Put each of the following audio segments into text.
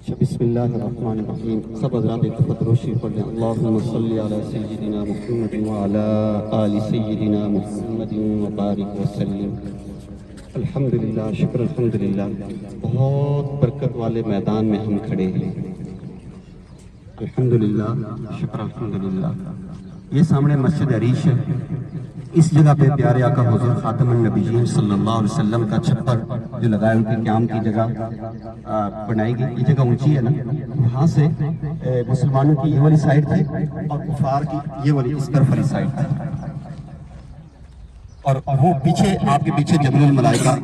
بسم اللہ الرحمن الرحیم. سب حضرات ایک دفعہ درود شریف پڑھ لیں. اللہم صلی علی سیدنا محمد وعلی آل سیدنا محمد وبارک وسلم. الحمدللہ، شکر الحمدللہ. بہت برکت والے میدان میں ہم کھڑے ہیں. الحمدللہ، شکر الحمدللہ. یہ سامنے مسجد عریش ہے. اس جگہ پہ پیارے آقا حضور خاتم النبیین صلی اللہ علیہ وسلم کا چھپر جو لگائے ان کے قیام کی جگہ بنائی گئی. یہ جگہ اونچی ہے نا، وہاں سے مسلمانوں کی یہ والی سائڈ تھی اور کفار کی یہ والی اس طرف والی سائڈ تھی. اور وہ پیچھے آپ کے پیچھے جبل الملائکہ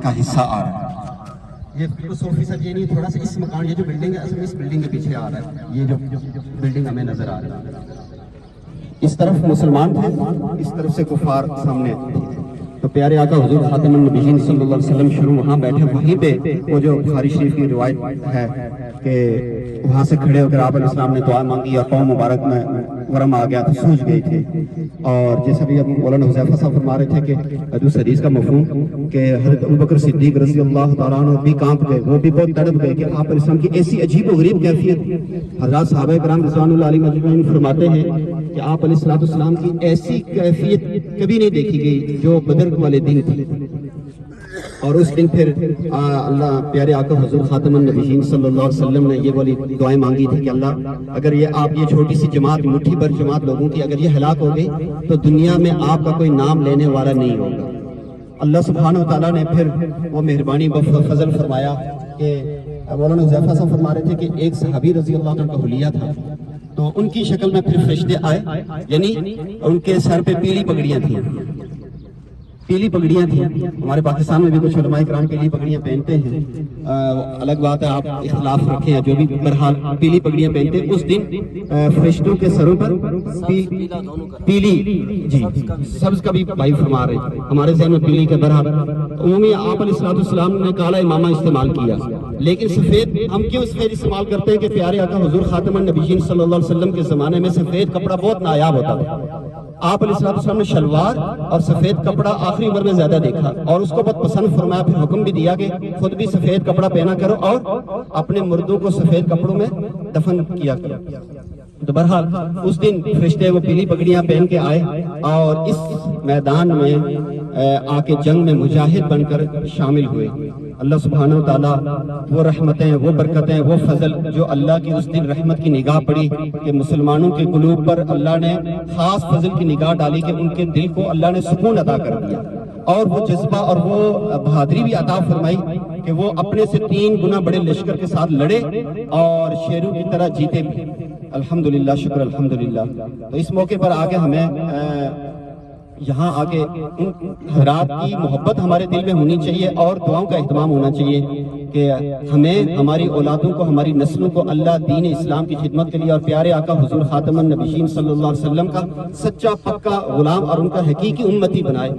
کا حصہ آ رہا ہے. یہ بالکل 100% یہ نہیں، تھوڑا سا اس مکان یہ جو بلڈنگ ہے اصل میں اس بلڈنگ کے پیچھے آ رہا ہے. یہ جو بلڈنگ ہمیں نظر آ رہا ہے، اس طرف مسلمان تھے، اس طرف سے کفار سامنے تھے. تو پیارے آقا حضور خاتم النبیین صلی اللہ علیہ وسلم شروع وہاں بیٹھے. وہیں پہ وہ جو بخاری شریف کی روایت ہے کہ وہاں سے کھڑے ہو کر آپ علیہ السلام نے دعا مانگی اور قوم مبارک میں ورم آ گیا تھا، سوج گئی تھی. اور جیسا بھی اب مولانا حذیفہ صاحب فرما رہے تھے کہ اس حدیث کا مفہوم کہ حضرت ابوبکر صدیق رضی اللہ تعالیٰ عنہ بھی کانپ گئے، وہ بھی بہت تڑپ گئے کہ آپ علیہ السلام کی ایسی عجیب و غریب کیفیت. حضرات صحابہ کرام رضوان اللہ علیہ مجمعین فرماتے ہیں کہ آپ علیہ السلام کی ایسی کیفیت کبھی نہیں دیکھی گئی جو بدر والے دن تھی. اور اس دن پھر اللہ پیارے آقا حضور خاتم النبیین صلی اللہ علیہ وسلم نے یہ والی دعائیں مانگی تھی کہ اللہ اگر یہ آپ یہ چھوٹی سی جماعت، مٹھی بھر جماعت لوگوں کی اگر یہ ہلاک ہو گئی تو دنیا میں آپ کا کوئی نام لینے والا نہیں ہوگا. اللہ سبحانہ و تعالیٰ نے پھر وہ مہربانی و فضل فرمایا کہ مولانا حذیفہ صاحب فرما رہے تھے کہ ایک صحابی رضی اللہ عنہ کا حلیہ تھا، تو ان کی شکل میں پھر فرشتے آئے. یعنی ان کے سر پہ پیلی پگڑیاں تھیں. پیلی پگڑیاں تھیں. ہمارے پاکستان میں بھی کچھ علماء کرام پیلی پگڑیاں پہنتے ہیں، الگ بات ہے آپ اختلاف رکھیں جو بھی، بہرحال پیلی پگڑیاں پہنتے ہیں. اس دن فرشتوں کے سروں پر پیلی، جی سبز کا بھی بھائی فرما رہے ہیں، ہمارے ذہن میں پیلی کے بہرحال عمومی آپ علیہ السلام نے کالا امامہ استعمال کیا. لیکن سفید ہم کیوں سفید استعمال کرتے ہیں کہ پیارے آقا حضور خاتم النبیین صلی اللہ علیہ وسلم کے زمانے میں سفید کپڑا بہت نایاب ہوتا تھا. آپ علیہ السلام نے شلوار اور سفید کپڑا آخری عمر میں زیادہ دیکھا اور اس کو بہت پسند فرمایا. پھر حکم بھی دیا کہ خود بھی سفید کپڑا پہنا کرو اور اپنے مردوں کو سفید کپڑوں میں دفن کیا کرو. تو بہرحال اس دن فرشتے وہ پیلی پگڑیاں پہن کے آئے اور اس میدان میں آ کے جنگ میں مجاہد بن کر شامل ہوئے. اللہ سبحانہ و تعالیٰ وہ رحمتیں، وہ برکتیں، وہ فضل جو اللہ کی اس دن رحمت کی نگاہ پڑی کہ مسلمانوں کے قلوب پر اللہ نے خاص فضل کی نگاہ ڈالی کہ ان کے دل کو اللہ نے سکون عطا کر دیا اور وہ جذبہ اور وہ بہادری بھی عطا فرمائی کہ وہ اپنے سے 3 گنا بڑے لشکر کے ساتھ لڑے اور شیروں کی طرح جیتے بھی. الحمدللہ، شکر الحمدللہ. تو اس موقع پر آگے ہمیں یہاں آگے ان حضرات کی محبت ہمارے دل میں ہونی چاہیے اور دعاؤں کا اہتمام ہونا چاہیے کہ ہمیں ہماری اولادوں کو، ہماری نسلوں کو اللہ دین اسلام کی خدمت کے لیے اور پیارے آقا حضور خاتم النبیین صلی اللہ علیہ وسلم کا سچا پکا غلام اور ان کا حقیقی امتی بنائے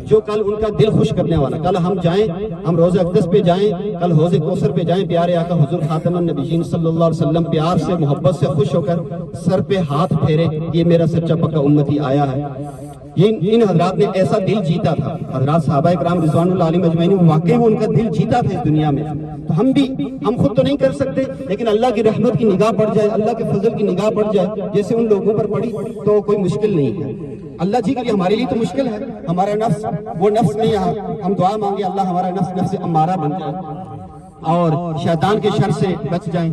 جو کل ان کا دل خوش کرنے والا. کل ہم جائیں، ہم روزہ اقدس پہ جائیں، کل حوض کوثر پہ جائیں، پیارے آقا حضور خاتم النبیین صلی اللہ علیہ وسلم پیار سے، محبت سے خوش ہو کر سر پہ ہاتھ پھیرے یہ میرا سچا پکا امتی آیا ہے. ان حضرات نے ایسا دل جیتا تھا. حضرات صحابہ کرام رضوان اللہ علیہ مجمعین واقعی وہ ان کا دل جیتا تھا اس دنیا میں. تو ہم خود تو نہیں کر سکتے لیکن اللہ کی رحمت کی نگاہ پڑ جائے، اللہ کے فضل کی نگاہ پڑ جائے جیسے ان لوگوں پر پڑی تو کوئی مشکل نہیں ہے. اللہ جی کے لیے ہمارے لیے تو مشکل ہے. ہمارا نفس وہ نفس نہیں ہے. ہم دعا مانگے اللہ ہمارا نفس امارہ بن جائے اور شیطان کے شر سے بچ جائیں.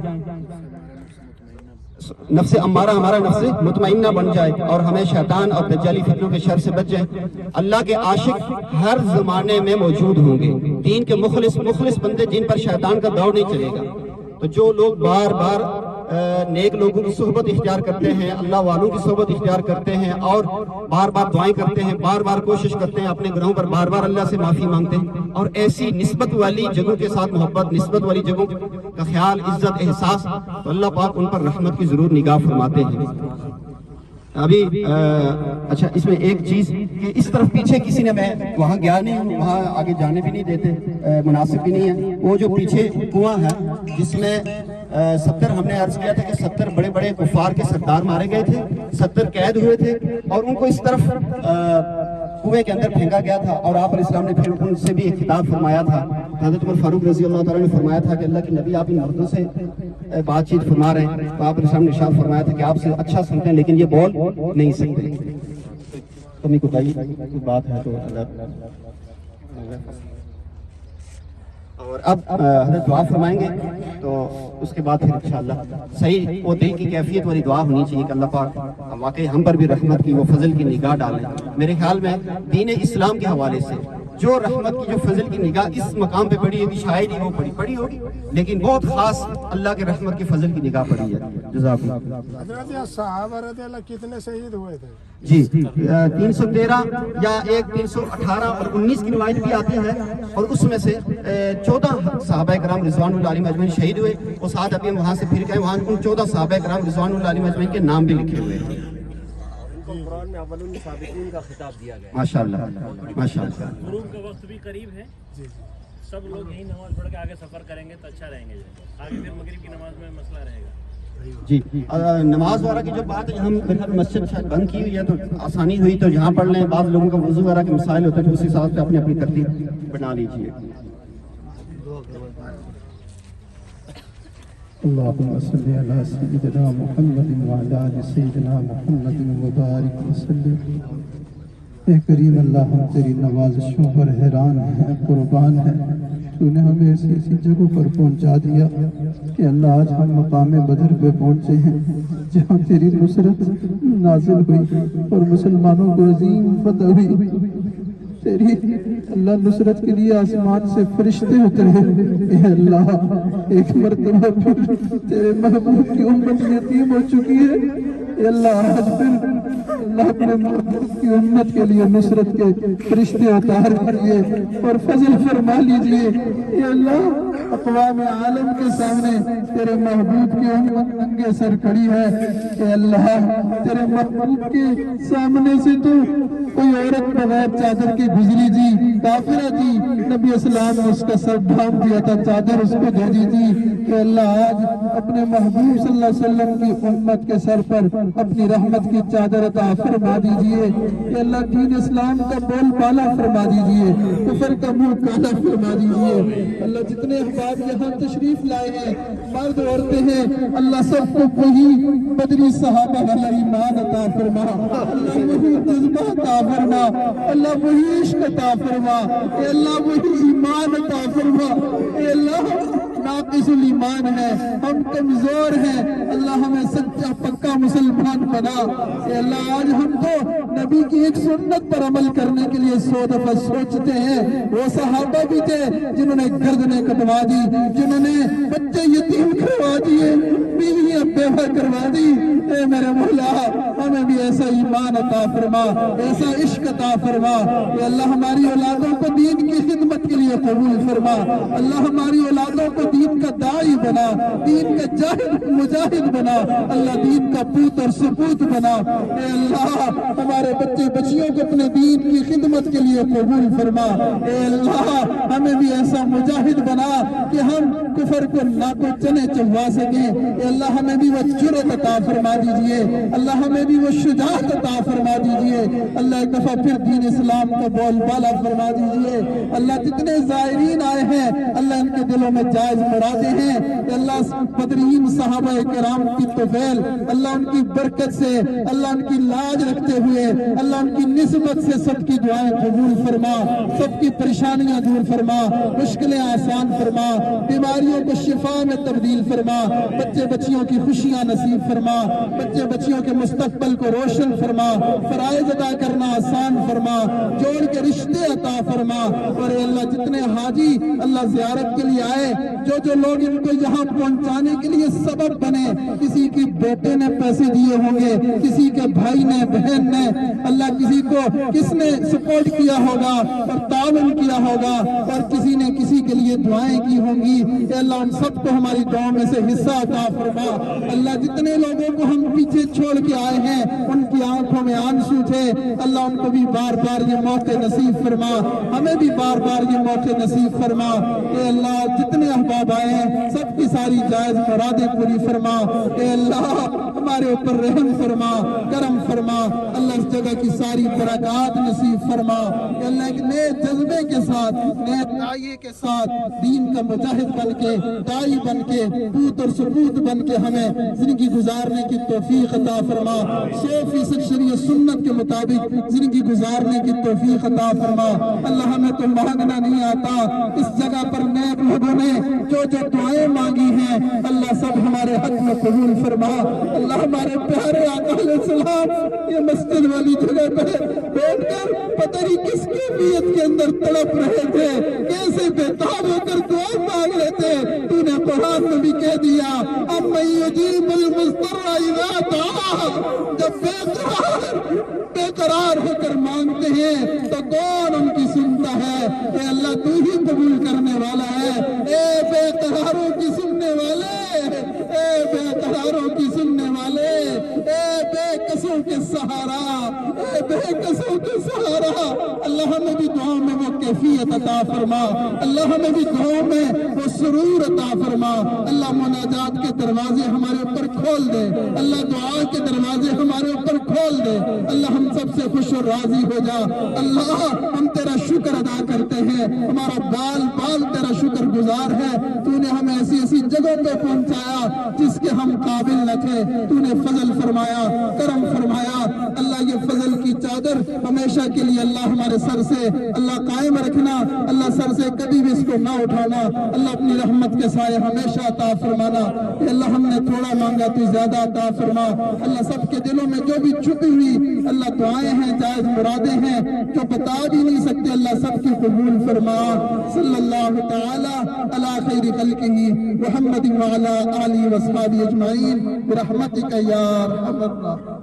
نفس امارہ ہمارا نفس مطمئنہ بن جائے اور ہمیں شیطان اور دجالی فتنوں کے شر سے بچ جائے. اللہ کے عاشق ہر زمانے میں موجود ہوں گے، دین کے مخلص بندے جن پر شیطان کا دور نہیں چلے گا. تو جو لوگ بار بار نیک لوگوں کی صحبت اختیار کرتے ہیں، اللہ والوں کی صحبت اختیار کرتے ہیں اور بار بار دعائیں کرتے ہیں، بار بار کوشش کرتے ہیں، اپنے گناہوں پر بار بار اللہ سے معافی مانگتے ہیں اور ایسی نسبت والی جگہوں کے ساتھ محبت، نسبت والی جگہوں کا خیال، عزت، احساس، تو اللہ پاک ان پر رحمت کی ضرور نگاہ فرماتے ہیں. ابھی اچھا اس میں ایک چیز کہ اس طرف پیچھے کسی نے، میں وہاں گیا نہیں ہوں، وہاں آگے جانے بھی نہیں دیتے، مناسب بھی نہیں ہے. وہ جو پیچھے کنواں ہے جس میں 70 ہم نے عرض کیا تھا کہ 70 بڑے بڑے کفار کے سردار مارے گئے تھے، 70 قید ہوئے تھے اور ان کو اس طرف کنویں کے اندر پھینکا گیا تھا، اور آپ علیہ السلام نے پھر ان سے بھی ایک خطاب فرمایا تھا. حضرت عمر فاروق رضی اللہ تعالیٰ نے فرمایا تھا کہ اللہ کے نبی آپ ان مردوں سے بات چیت فرما رہے ہیں، تو آپ علیہ السلام نے ارشاد فرمایا تھا کہ آپ سے اچھا سنتے ہیں لیکن یہ بول نہیں سکتے. کمی کوتاہی کوئی بات ہے تو اور اب حضرت دعا فرمائیں گے، تو اس کے بعد پھر انشاءاللہ صحیح وہ دل کی کیفیت والی دعا ہونی چاہیے کہ اللہ پاک واقعی ہم پر بھی رحمت کی وہ فضل کی نگاہ ڈالیں. میرے خیال میں دین اسلام کے حوالے سے جو رحمت کی جو فضل کی نگاہ اس مقام پہ پڑی ہے، شاید ہی وہ پڑی ہوگی، لیکن بہت خاص اللہ کے رحمت کی فضل کی نگاہ پڑی ہے. جزاک اللہ. حضرت صحابہ رضی اللہ کتنے شہید ہوئے تھے؟ جی 313 یا 318 اور 19 کی روایت بھی آتی ہے، اور اس میں سے 14 صحابہ کرام رضوان اللہ علیہم اجمعین شہید ہوئے. وہ ساتھ ابھی ہم وہاں سے پھر گئے، وہاں ان 14 صحابہ کرام رضوان اللہ علیہم اجمعین کے نام بھی لکھے ہوئے ہیں. قرآن میں اول السابقین کا خطاب دیا گیا ہے. ماشاءاللہ ماشاءاللہ. غروب کا وقت بھی قریب ہے، سب لوگ یہی نماز پڑھ کے آگے سفر کریں گے تو اچھا رہیں گے. آگے پھر مغرب کی نماز میں مسئلہ رہے گا. جی نماز وغیرہ کی جو بات ہے، ہم مسجد شاید بند کی ہوئی ہے تو آسانی ہوئی تو جہاں پڑھ لیں. بعض لوگوں کا وضو وغیرہ کے مسائل ہوتے ہیں تو اس حساب سے اپنی اپنی ترتیب بنا لیجیے. اللهم صل على سيدنا محمد وعلى آل سيدنا محمد وبارك وسلم. اے کریم اللہ، ہم تیری نوازشوں پر حیران ہیں، قربان ہیں. تو نے ہمیں ایسی ایسی جگہوں پر پہنچا دیا کہ اللہ آج ہم مقام بدر پہ پہنچے ہیں جہاں تیری نصرت نازل ہوئی اور مسلمانوں کو عظیم فتح ہوئی. تیری اللہ نصرت کے لیے آسمان سے فرشتے اترے. اے اللہ، ایک مرتبہ پھر تیرے محبوب کی امت یتیم ہو چکی ہے. اے اللہ، آج پھر اللہ اپنے محبوب کی امت کے لیے نصرت کے فرشتے اتار دیجیے اور فضل فرما لیجیے. اے اللہ، اقوام عالم کے سامنے تیرے محبوب کی امت ننگے سر کھڑی ہے. اے اللہ، تیرے محبوب کے سامنے سے تو کوئی عورت بغیر چادر کی گزری تھی، کافرہ تھی، نبی اسلام نے اس کا سر ڈھانپ دیا تھا، چادر اس کو دے دی تھی. کہ اللہ آج اپنے محبوب صلی اللہ علیہ وسلم کی امت کے سر پر اپنی رحمت کی چادر عطا فرما دیجئے. کہ اللہ دین اسلام کا بول بالا فرما دیجئے، کفر کا منہ کالا فرما دیجئے. اللہ جتنے احباب یہاں تشریف لائے ہیں، مرد عورتیں ہیں، اللہ سب کو وہی بدری صحابہ والا ایمان عطا فرما. اللہ وہی جذبہ عطا فرما، اللہ وہی عشق عطا فرما. اے اللہ وہی ایمان عطا فرما. اے اللہ ناقص الایمان ہے، ہم کمزور ہیں، اللہ ہمیں سچا پکا مسلمان بنا. اے اللہ آج ہم تو نبی کی ایک سنت پر عمل کرنے کے لیے 100 دفعہ سوچتے ہیں. وہ صحابہ بھی تھے جنہوں نے گردنیں کٹوا دی، جنہوں نے بچے یتیم کروا دیے، بیویاں بیوہ کروا دی. اے میرے مولا، ہمیں بھی ایسا ایمان عطا فرما، ایسا عشق عطا فرما. اے اللہ ہماری اولادوں کو دین کی خدمت کے لیے قبول فرما. اللہ ہماری اولادوں کو دین کا داعی بنا، دین کا جاہد مجاہد بنا. اللہ دین کا پوت اور سپوت بنا. اے اللہ ہمارے بچے بچیوں کو اپنے دین کی خدمت کے لیے قبول فرما. اے اللہ ہمیں بھی ایسا مجاہد بنا کہ ہم کفر کو ناکو چنے چلوا سکیں. اے اللہ ہمیں بھی وہ جرأت عطا فرما دیجئے. اللہ ہمیں بھی وہ شجاعت عطا فرما دیجئے. اللہ ایک دفعہ پھر دین اسلام کا بول بالا فرما دیجئے. اللہ جتنے زائرین آئے ہیں، اللہ ان کے دلوں میں جائز مرادیں ہیں. کہ اللہ بدرین صحابہ کرام کی طفیل، اللہ ان کی برکت سے، اللہ ان کی لاج رکھتے ہوئے، اللہ ان کی نسبت سے سب کی دعائیں قبول فرما، سب کی پریشانیاں دور فرما، مشکلیں آسان فرما، بیماریوں کو شفا میں تبدیل فرما، بچے بچیوں کی خوشیاں نصیب فرما، بچے بچیوں کے مستقبل کو روشن فرما، فرائض ادا کرنا آسان فرما، جوڑ کے رشتے عطا فرما. اور اے اللہ جتنے حاجی اللہ زیارت کے لیے آئے، جو لوگ ان کو یہاں پہنچانے کے لیے سبب بنے، کسی کی بیٹے نے پیسے دیے ہوں گے، کسی کے بھائی نے، بہن نے، اللہ کسی کو کس نے سپورٹ کیا ہوگا اور تعاون کیا ہوگا، اور کسی نے کسی کے لیے دعائیں کی ہوں گی. اے اللہ ان سب کو ہماری دعاؤں میں سے حصہ عطا فرما. اللہ جتنے لوگوں کو ہم پیچھے چھوڑ کے آئے ہیں، ان کی آنکھوں میں آنسو تھے، اللہ ان کو بھی بار بار یہ موقع نصیب فرما، ہمیں بھی بار بار یہ موقع نصیب فرما. اے اللہ جتنے احباب آئے ہیں سب کی ساری جائز مرادیں پوری فرما۔ اے اللہ ہمارے اوپر رحم فرما، کرم فرما، اللہ اس جگہ کی ساری برکات نصیب فرما۔ اے اللہ ایک نئے جذبے کے ساتھ، نئے داعیے کے ساتھ، دین کا مجاہد بن کے، داعی بن کے، پوت اور سپوت بن کے ہمیں زندگی گزارنے کی توفیق عطا فرما۔ 100% شریعت سنت کے مطابق زندگی گزارنے کی توفیق عطا فرما۔ اللہ ہمیں تو مانگنا نہیں آتا، اس جگہ پر نیک لوگوں نے جو جو دعائیں مانگی ہیں اللہ سب ہمارے حق میں قبول فرما۔ اللہ ہمارے پیارے آقا علیہ السلام یہ مسجد والی جگہ پہ بیٹھ کر پتہ نہیں کس کیفیت کے اندر تڑپ رہے تھے، کیسے بےتاب ہو کر دعا مانگ رہے تھے۔ تو نے قرآن میں بھی کہہ دیا اَمَّن يُجِيبُ الْمُضْطَرَّ إِذَا دَعَاهُ، جب بے قرار ہو کر مانگتے ہیں تو کون ان کی سنتا ہے؟ اے اللہ تو ہی قبول کرنے والا ہے۔ اے بے قراروں کی سننے والے، اے بے قراروں کی سننے والے، اے بے قصوں کے سہارا، اے بے قصوں کے سہارا، اللہ ہمیں بھی دعاؤں میں وہ کیفیت عطا فرما، اللہ ہمیں بھی دعاؤں میں وہ سرور عطا فرما۔ اللہ مناجات کے دروازے ہمارے اوپر کھول دے، اللہ دعا کے دروازے ہمارے اوپر کھول دے، اللہ ہم سب سے خوش اور راضی ہو جا۔ اللہ ہم تیرا شکر ادا کرتے ہیں، ہمارا بال بال تیرا شکر گزار ہے۔ تو نے ہمیں ایسی ایسی جگہوں پہ پہنچایا جس کے ہم قابل نہ تھے، تو نے فضل فرمایا، کرم فرمایا۔ اللہ یہ فضل کی چادر ہمیشہ کے لیے اللہ ہمارے سر سے اللہ قائم رکھنا، اللہ سر سے کبھی بھی اس کو نہ اٹھانا، اللہ اپنی رحمت کے سائے ہمیشہ عطا فرمانا۔ اے اللہ ہم نے تھوڑا مانگا تو زیادہ عطا فرما۔ اللہ سب کے دلوں میں جو بھی چھپی ہوئی اللہ دعائیں ہیں، جائز مرادیں ہیں جو بتا بھی نہیں سکتے، اللہ سب کی قبول فرما۔ صلی اللہ تعالی علی خیر خلقہ محمد وعلی آلہ وصحبہ اجمعین برحمتک یا ارحم الراحمین۔